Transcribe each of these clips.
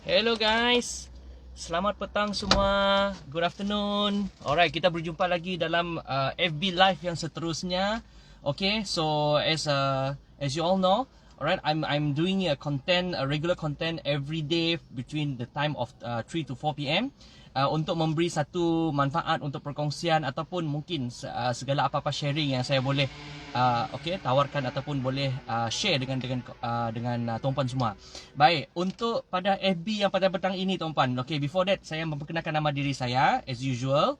Hello guys, selamat petang semua. Good afternoon. Alright, kita berjumpa lagi dalam FB Live yang seterusnya. Okay, so as you all know, alright, I'm doing a regular content every day between the time of 3 to 4 p.m. Untuk memberi satu manfaat untuk perkongsian ataupun mungkin segala apa-apa sharing yang saya boleh tawarkan ataupun boleh share dengan tuan-puan semua. Baik, untuk pada FB yang pada petang ini tuan-puan. Okay, before that saya memperkenalkan nama diri saya as usual.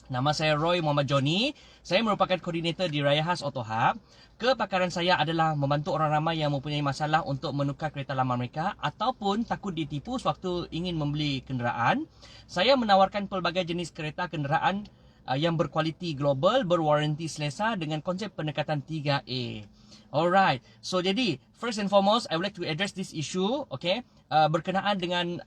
Nama saya Roy Muhammad Johnny. Saya merupakan koordinator di Raya Khas Auto Hub. Kepakaran saya adalah membantu orang ramai yang mempunyai masalah untuk menukar kereta lama mereka ataupun takut ditipu sewaktu ingin membeli kenderaan. Saya menawarkan pelbagai jenis kereta kenderaan yang berkualiti global, berwaranti selesa dengan konsep pendekatan 3A. Alright, so jadi first and foremost, I would like to address this issue, okay, berkenaan dengan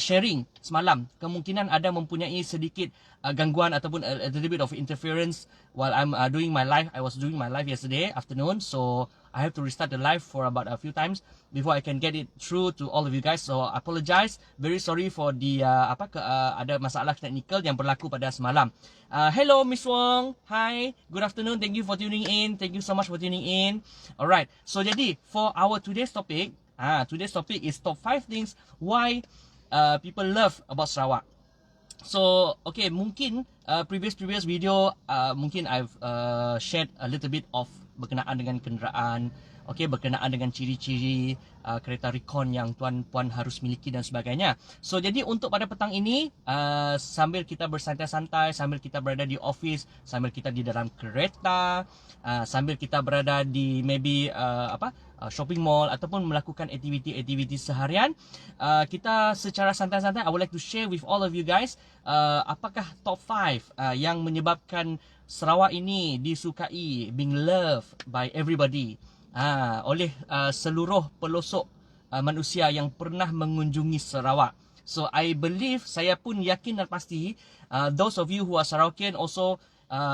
sharing semalam. Kemungkinan ada mempunyai sedikit gangguan ataupun a little bit of interference while I'm doing my live. I was doing my live yesterday afternoon, so I have to restart the live for about a few times before I can get it through to all of you guys. So I apologize, very sorry for the ada masalah teknikal yang berlaku pada semalam. Hello Miss Wong, hi, good afternoon, thank you for tuning in, thank you so much for tuning in. Alright, so jadi for our today's topic is top 5 things why people love about Sarawak. So okay, mungkin previous video mungkin I've shared a little bit of berkenaan dengan kenderaan, okay, berkenaan dengan ciri-ciri kereta recon yang tuan-puan harus miliki dan sebagainya. So jadi untuk pada petang ini sambil kita bersantai-santai, sambil kita berada di office, sambil kita di dalam kereta, sambil kita berada di maybe shopping mall ataupun melakukan aktiviti-aktiviti seharian, kita secara santai-santai I would like to share with all of you guys apakah top 5 yang menyebabkan Sarawak ini disukai, being loved by everybody, oleh seluruh pelosok manusia yang pernah mengunjungi Sarawak. So I believe, saya pun yakin dan pasti, those of you who are Sarawakian also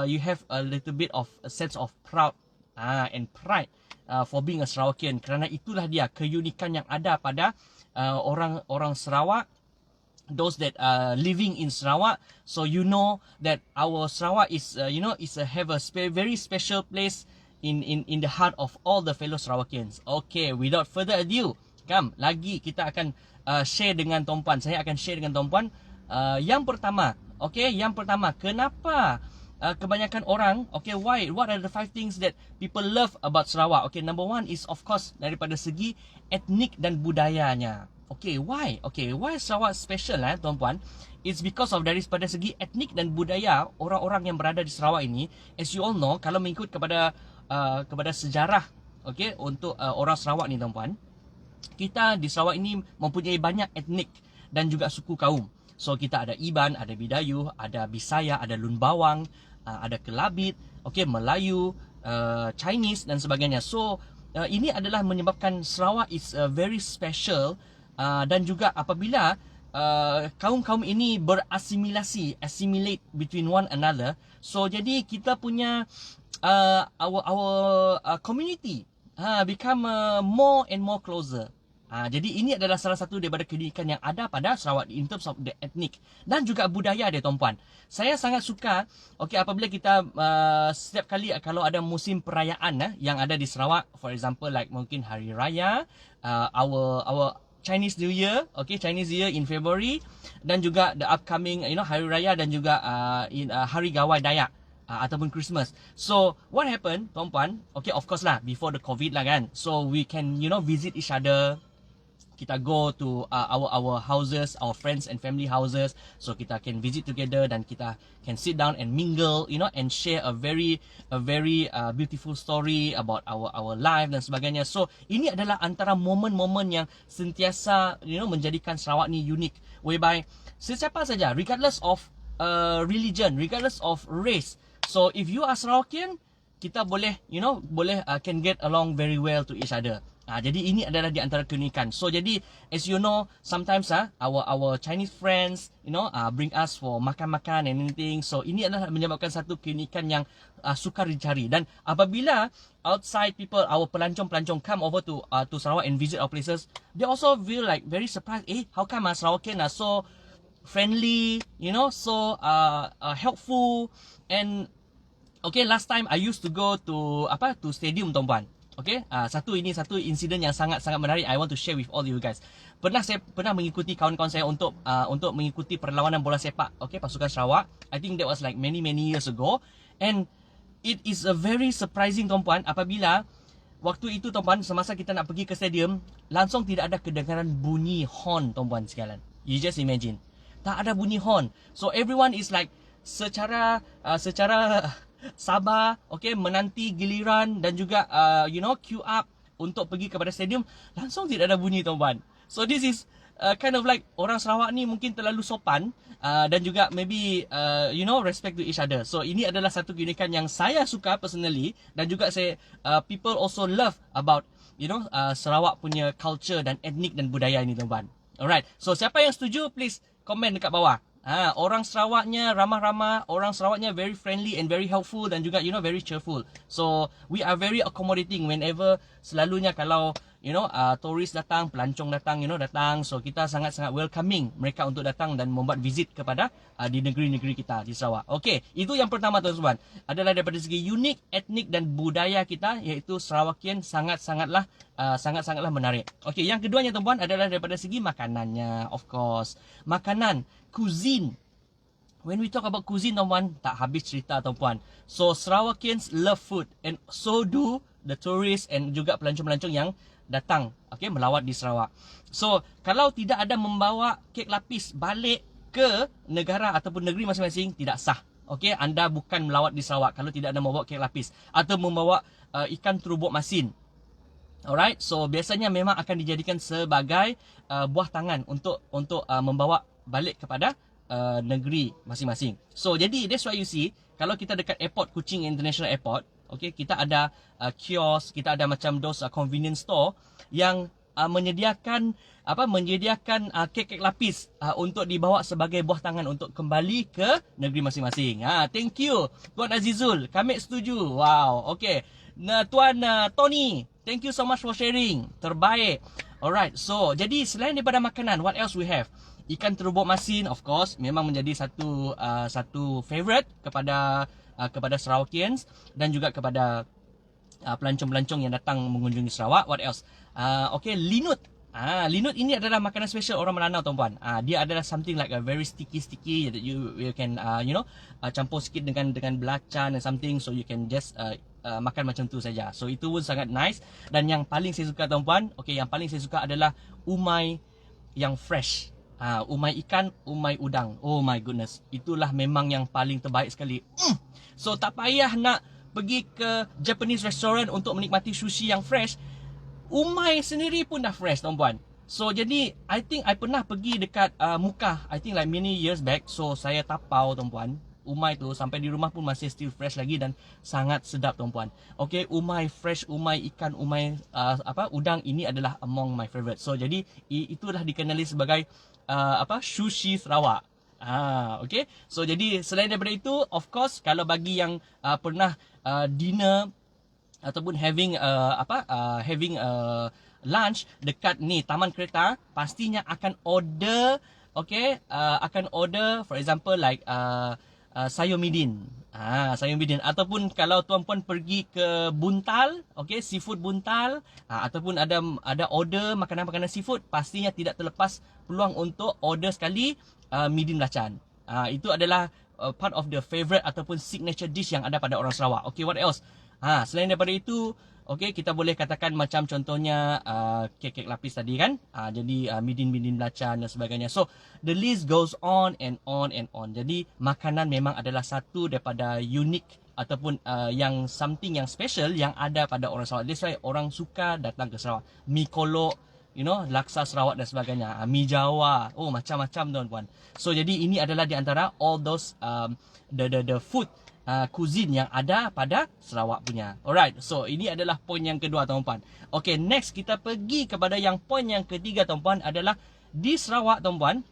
you have a little bit of a sense of proud and pride for being a Sarawakian, kerana itulah dia keunikan yang ada pada orang Sarawak, those that are living in Sarawak. So you know that our Sarawak is have a very special place in the heart of all the fellow Sarawakians. Okay, without further ado, lagi kita akan share dengan tuan-puan. Saya akan share dengan tuan-puan yang pertama. Okay, yang pertama, kenapa kebanyakan orang, okay, what are the 5 things that people love about Sarawak? Okay, number 1 is of course daripada segi etnik dan budayanya. Okay, why? Okay, why Sarawak special tuan-puan? It's because of daripada segi etnik dan budaya orang-orang yang berada di Sarawak ini. As you all know, kalau mengikut kepada sejarah, okay, untuk orang Sarawak ni tuan-puan, kita di Sarawak ini mempunyai banyak etnik dan juga suku kaum. So kita ada Iban, ada Bidayuh, ada Bisaya, ada Lun Bawang, ada Kelabit, okay, Melayu, Chinese dan sebagainya. So ini adalah menyebabkan Sarawak is very special. Dan juga apabila kaum-kaum ini assimilate between one another, so jadi kita punya our community become more and more closer. Jadi ini adalah salah satu daripada keunikan yang ada pada Sarawak in terms of the ethnic dan juga budaya dia tuan-puan. Saya sangat suka, okay, apabila kita setiap kali kalau ada musim perayaan yang ada di Sarawak, for example like mungkin Hari Raya, our Chinese New Year, okay, Chinese New Year in February, dan juga the upcoming Hari Raya dan juga Hari Gawai Dayak ataupun Christmas. So what happened tuan-puan, okay, of course lah before the COVID lah kan, so we can visit each other. Kita go to our houses, our friends and family houses, so kita can visit together dan kita can sit down and mingle, and share a very beautiful story about our life dan sebagainya. So ini adalah antara momen-momen yang sentiasa menjadikan Sarawak ni unik, whereby sesiapa saja, regardless of religion, regardless of race, so if you are Sarawakian, kita boleh can get along very well to each other. Jadi ini adalah di antara keunikan. So jadi as you know, sometimes our Chinese friends, bring us for makan-makan and anything. So ini adalah menyebabkan satu keunikan yang sukar dicari. Dan apabila outside people, our pelancong-pelancong come over to Sarawak and visit our places, they also feel like very surprised. How come Sarawakian are so friendly, so helpful. And okay, last time I used to go to stadium, tuan-puan. Okay, satu insiden yang sangat-sangat menarik I want to share with all you guys. Saya pernah mengikuti kawan-kawan saya untuk mengikuti perlawanan bola sepak, okay, pasukan Sarawak. I think that was like many years ago, and it is a very surprising, tuan-puan, apabila waktu itu, tuan-puan, semasa kita nak pergi ke stadium, langsung tidak ada kedengaran bunyi horn, tuan-puan sekalian. You just imagine, tak ada bunyi horn. So everyone is like secara sabar, okay, menanti giliran dan juga queue up untuk pergi kepada stadium. Langsung tidak ada bunyi, tuan-puan. So this is kind of like orang Sarawak ni mungkin terlalu sopan dan juga maybe respect to each other. So ini adalah satu keunikan yang saya suka personally, dan juga people also love about Sarawak punya culture dan etnik dan budaya ini, tuan-puan. Alright, so siapa yang setuju, please komen dekat bawah. Orang Sarawaknya ramah-ramah, orang Sarawaknya very friendly and very helpful, dan juga very cheerful. So we are very accommodating whenever, selalunya kalau tourist datang, pelancong datang, so kita sangat-sangat welcoming mereka untuk datang dan membuat visit kepada di negeri-negeri kita di Sarawak. Okey, itu yang pertama, tuan-tuan, adalah daripada segi unik, etnik dan budaya kita, iaitu Sarawakian sangat-sangatlah menarik. Okey, yang keduanya, tuan-tuan, adalah daripada segi makanannya. Of course, makanan, cuisine. When we talk about cuisine, tuan-puan, tak habis cerita, tuan-puan. So Sarawakians love food, and so do the tourists and juga pelancong-pelancong yang datang, okay, melawat di Sarawak. So kalau tidak ada membawa kek lapis balik ke negara ataupun negeri masing-masing, tidak sah. Okay, anda bukan melawat di Sarawak kalau tidak ada membawa kek lapis atau membawa ikan terubuk masin. Alright, so biasanya memang akan dijadikan sebagai buah tangan untuk membawa balik kepada negeri masing-masing. So jadi that's why you see, kalau kita dekat airport Kuching International Airport, okay, kita ada kios, kita ada macam those convenience store yang menyediakan kek lapis untuk dibawa sebagai buah tangan untuk kembali ke negeri masing-masing. Thank you Tuan Azizul, kami setuju. Wow, okay. Tuan Tony, thank you so much for sharing. Terbaik. Alright, so jadi selain daripada makanan, what else we have? Ikan terubuk masin, of course, memang menjadi satu favorite kepada Sarawakians dan juga kepada pelancong-pelancong yang datang mengunjungi Sarawak. What else? Okay, linut. Linut ini adalah makanan special orang Melanau, tuan-puan. Dia adalah something like a very sticky that you can campur sikit dengan belacan and something, so you can just makan macam tu saja. So itu pun sangat nice. Dan yang paling saya suka, tuan-puan, okay, yang paling saya suka adalah umai yang fresh. Umai ikan, umai udang. Oh my goodness, itulah memang yang paling terbaik sekali. So tak payah nak pergi ke Japanese restaurant untuk menikmati sushi yang fresh. Umai sendiri pun dah fresh, tuan-puan. So jadi I think I pernah pergi dekat Mukah, I think like many years back. So saya tapau, tuan-puan, umai tu sampai di rumah pun masih still fresh lagi dan sangat sedap, tuan-puan. Okay, umai fresh, umai ikan, umai udang, ini adalah among my favorite. So jadi itulah dikenali sebagai sushi Sarawak. Okay. So jadi selain daripada itu, of course, kalau bagi yang pernah dinner ataupun having lunch dekat ni Taman Kereta, pastinya akan order, okay, for example like sayur midin. Sayur midin, ataupun kalau tuan-puan pergi ke Buntal, okay, seafood Buntal, ataupun ada order makanan-makanan seafood, pastinya tidak terlepas peluang untuk order sekali midin belacan. Itu adalah part of the favorite ataupun signature dish yang ada pada orang Sarawak. Okay, what else? Selain daripada itu, okay, kita boleh katakan macam contohnya kek lapis tadi kan. Jadi midin belacan dan sebagainya. So the list goes on and on and on. Jadi makanan memang adalah satu daripada unik ataupun yang something yang special yang ada pada orang Sarawak. That's why orang suka datang ke Sarawak. Mi kolok, laksa Sarawak dan sebagainya. Mi Jawa, macam-macam, tuan-puan. So jadi ini adalah di antara all those the food cuisine yang ada pada Sarawak punya. Alright, so ini adalah poin yang kedua tuan-puan. Okay, next kita pergi kepada yang poin yang ketiga tuan-puan adalah di Sarawak tuan-puan,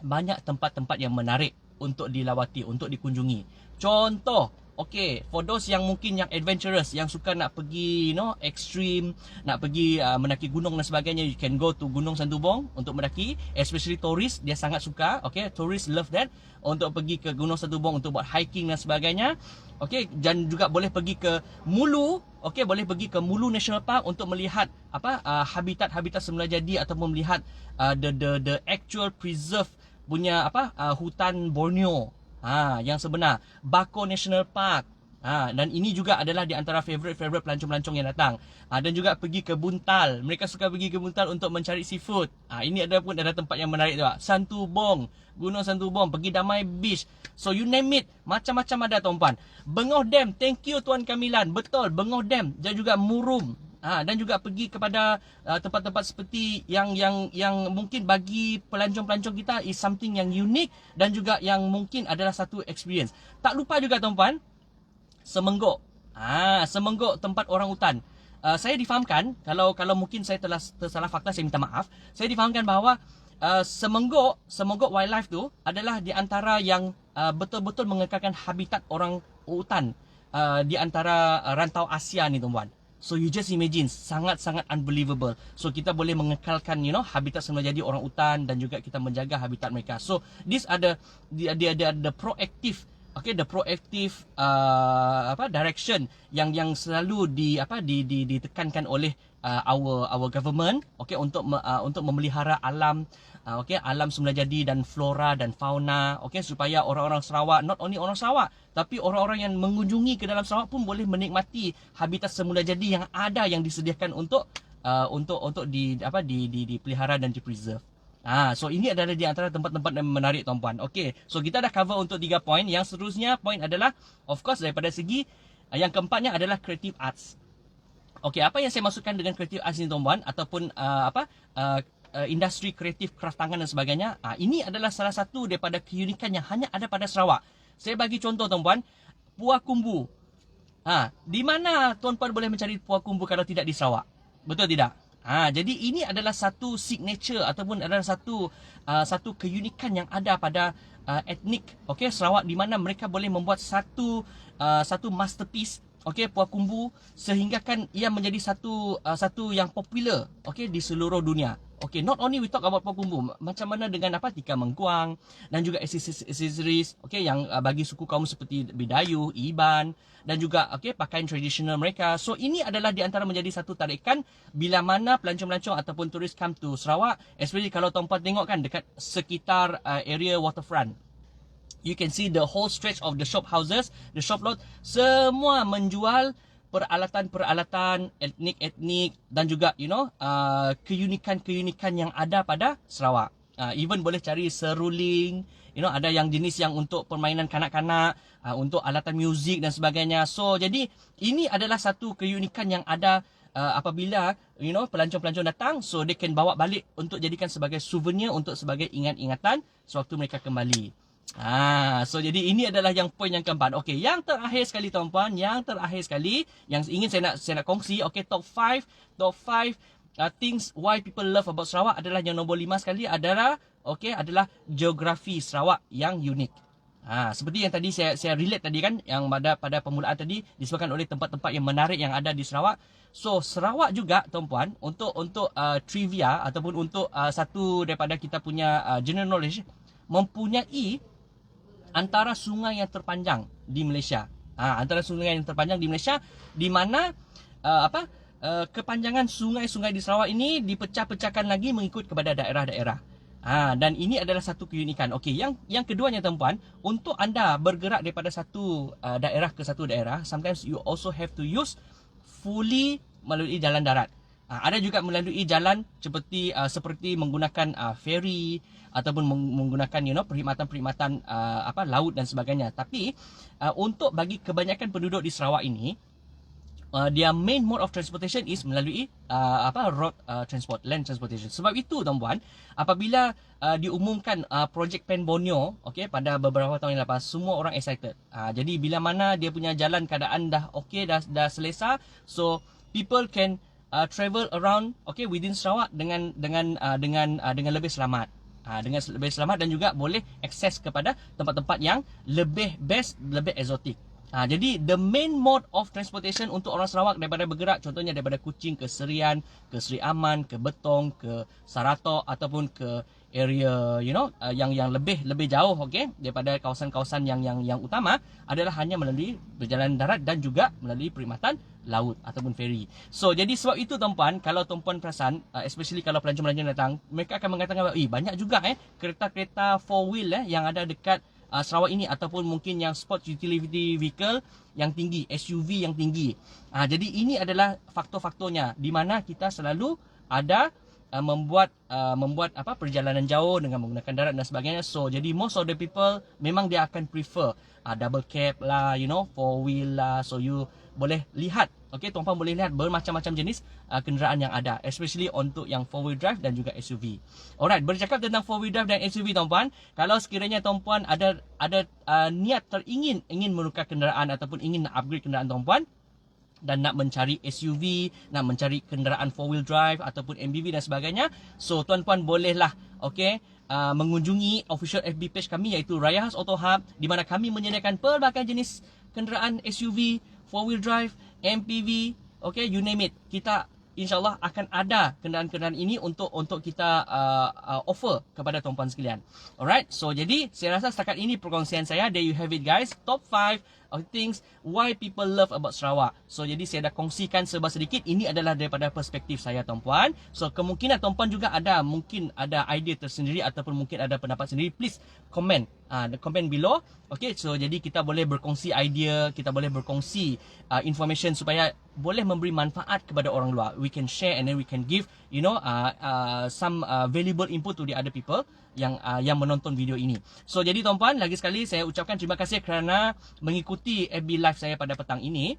banyak tempat-tempat yang menarik untuk dilawati, untuk dikunjungi. Contoh, okay, for those yang mungkin yang adventurous, yang suka nak pergi, extreme, nak pergi mendaki gunung dan sebagainya, you can go to Gunung Santubong untuk mendaki. Especially tourist, dia sangat suka. Okay, tourist love that, untuk pergi ke Gunung Santubong untuk buat hiking dan sebagainya. Okay, dan juga boleh pergi ke Mulu. Okay, boleh pergi ke Mulu National Park untuk melihat habitat-habitat semula jadi, ataupun melihat the actual preserve punya hutan Borneo yang sebenar. Bako National Park. Dan ini juga adalah di antara favorite pelancong-pelancong yang datang. Dan juga pergi ke Buntal. Mereka suka pergi ke Buntal untuk mencari seafood. Ini ada tempat yang menarik juga. Santubong, Gunung Santubong, pergi Damai Beach. So you name it, macam-macam ada tuan-puan. Bengoh Dam, thank you Tuan Kamilan. Betul, Bengoh Dam dan juga Murum. Dan juga pergi kepada tempat-tempat seperti yang mungkin bagi pelancong-pelancong kita is something yang unik dan juga yang mungkin adalah satu experience. Tak lupa juga tuan-puan, Semenggok. Semenggok tempat orang hutan. Saya difahamkan, kalau mungkin saya telah tersalah fakta, saya minta maaf. Saya difahamkan bahawa Semenggok Wildlife tu adalah di antara yang betul-betul mengekalkan habitat orang hutan di antara rantau Asia ni tuan-puan. So you just imagine, sangat-sangat unbelievable. So kita boleh mengekalkan habitat semula jadi orang hutan dan juga kita menjaga habitat mereka. So these are the proactive, okay, the proactive direction yang selalu ditekankan oleh our government, okay, untuk memelihara alam, okay, alam semula jadi dan flora dan fauna, okay, supaya orang-orang Sarawak, not only orang Sarawak, tapi orang-orang yang mengunjungi ke dalam Sarawak pun boleh menikmati habitat semula jadi yang ada, yang disediakan untuk dipelihara dan dipreserve. So ini adalah di antara tempat-tempat yang menarik tuan-puan. Okay, so kita dah cover untuk 3 poin. Yang seterusnya poin adalah, of course, daripada segi yang keempatnya adalah creative arts. Okay, apa yang saya maksudkan dengan creative arts ni tuan-puan, ataupun industri kreatif, craft tangan dan sebagainya, ini adalah salah satu daripada keunikan yang hanya ada pada Sarawak. Saya bagi contoh tuan-puan, Puah Kumbu. Di mana tuan-puan boleh mencari Puah Kumbu kalau tidak di Sarawak? Betul tidak? Jadi ini adalah satu signature ataupun adalah satu keunikan yang ada pada etnik, okay, Sarawak, di mana mereka boleh membuat satu masterpiece, okay, Puah Kumbu, sehingga kan ia menjadi satu yang popular, okay, di seluruh dunia. Okay, not only we talk about Puah Kumbu, macam mana dengan tikar mengkuang dan juga accessories, okay, yang bagi suku kaum seperti Bidayu, Iban dan juga okay, pakaian tradisional mereka. So ini adalah di antara menjadi satu tarikan bila mana pelancong-pelancong ataupun turis come to Sarawak, especially kalau tuan-puan tengok kan dekat sekitar area waterfront. You can see the whole stretch of the shop houses, the shop lot, semua menjual peralatan-peralatan etnik-etnik dan juga keunikan-keunikan yang ada pada Sarawak. Even boleh cari seruling, ada yang jenis yang untuk permainan kanak-kanak, untuk alatan muzik dan sebagainya. So jadi ini adalah satu keunikan yang ada apabila pelancong-pelancong datang, so they can bawa balik untuk jadikan sebagai souvenir, untuk sebagai ingat-ingatan sewaktu mereka kembali. So jadi ini adalah yang poin yang keempat. Okey, yang terakhir sekali tuan-puan, yang ingin saya nak kongsi, okey, top 5 things why people love about Sarawak adalah yang nombor 5 sekali adalah adalah geografi Sarawak yang unik. Seperti yang tadi saya relate tadi kan, yang pada permulaan tadi disebabkan oleh tempat-tempat yang menarik yang ada di Sarawak. So Sarawak juga tuan-puan, untuk trivia ataupun untuk satu daripada kita punya general knowledge, mempunyai antara sungai yang terpanjang di Malaysia. Antara sungai yang terpanjang di Malaysia, di mana kepanjangan sungai-sungai di Sarawak ini dipecah-pecahkan lagi mengikut kepada daerah-daerah. Dan ini adalah satu keunikan. Okey, yang keduanya tuan-puan, untuk anda bergerak daripada satu daerah ke satu daerah, sometimes you also have to use fully melalui jalan darat. Ada juga melalui jalan seperti menggunakan ferry ataupun menggunakan perkhidmatan-perkhidmatan laut dan sebagainya. Tapi untuk bagi kebanyakan penduduk di Sarawak ini, their main mode of transportation is melalui road transport, land transportation. Sebab itu tuan-puan, apabila diumumkan projek Pen Borneo, okey, pada beberapa tahun yang lepas, semua orang excited. Jadi bila mana dia punya jalan keadaan dah okey, dah selesa, so people can travel around, okay, within Sarawak dengan lebih selamat. Dengan lebih selamat dan juga boleh akses kepada tempat-tempat yang lebih best, lebih eksotik. Jadi the main mode of transportation untuk orang Sarawak daripada bergerak, contohnya daripada Kuching ke Serian, ke Seri Aman, ke Betong, ke Saratok ataupun ke area yang lebih jauh, okey, daripada kawasan-kawasan yang utama, adalah hanya melalui berjalan darat dan juga melalui perkhidmatan laut ataupun ferry. So jadi sebab itu tuan-puan, kalau tuan-puan perasan, especially kalau pelancong-pelancong datang, mereka akan mengatakan banyak juga kereta-kereta 4-wheel yang ada dekat Sarawak ini, ataupun mungkin yang sport utility vehicle yang tinggi, SUV yang tinggi. Jadi ini adalah faktor-faktornya di mana kita selalu ada membuat perjalanan jauh dengan menggunakan darat dan sebagainya. So jadi most of the people memang dia akan prefer double cab lah, 4-wheel lah. So you boleh lihat, okey, tuan-puan boleh lihat bermacam-macam jenis kenderaan yang ada, especially untuk yang 4-wheel drive dan juga SUV. Alright, bercakap tentang 4-wheel drive dan SUV tuan-puan, kalau sekiranya tuan-puan ada niat ingin menukar kenderaan ataupun ingin nak upgrade kenderaan tuan-puan dan nak mencari SUV, nak mencari kenderaan 4-wheel drive ataupun MPV dan sebagainya, so tuan-puan bolehlah, okey, mengunjungi official FB page kami, iaitu Raya House Auto Hub, di mana kami menyediakan pelbagai jenis kenderaan SUV, 4-wheel drive, MPV, okay, you name it. Kita insyaAllah akan ada kenderaan-kenderaan ini untuk kita offer kepada tuan-puan sekalian. Alright, so jadi saya rasa setakat ini perkongsian saya. There you have it guys, top 5 of things why people love about Sarawak. So jadi saya dah kongsikan serba sedikit. Ini adalah daripada perspektif saya tuan-puan. So kemungkinan tuan-puan juga mungkin ada idea tersendiri ataupun mungkin ada pendapat sendiri. Please comment, comment below. Okay, so jadi kita boleh berkongsi idea, kita boleh berkongsi information supaya boleh memberi manfaat kepada orang luar. We can share and then we can give some valuable input to the other people yang menonton video ini. So jadi tuan-puan, lagi sekali saya ucapkan terima kasih kerana mengikuti FB Live saya pada petang ini.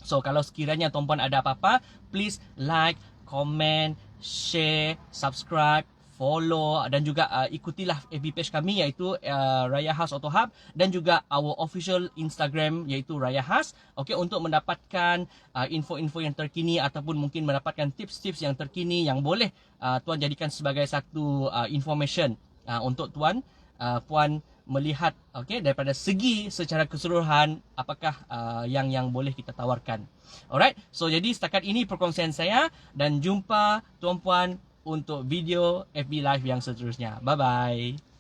So kalau sekiranya tuan-puan ada apa-apa, please like, comment, share, subscribe, follow dan juga ikutilah FB page kami, iaitu Raya House Auto Hub, dan juga our official Instagram iaitu Raya House, okay, untuk mendapatkan info-info yang terkini ataupun mungkin mendapatkan tips-tips yang terkini yang boleh tuan jadikan sebagai satu information untuk puan melihat, okay, daripada segi secara keseluruhan apakah yang boleh kita tawarkan. Alright, so jadi setakat ini perkongsian saya, dan jumpa tuan-puan untuk video FB Live yang seterusnya. Bye-bye.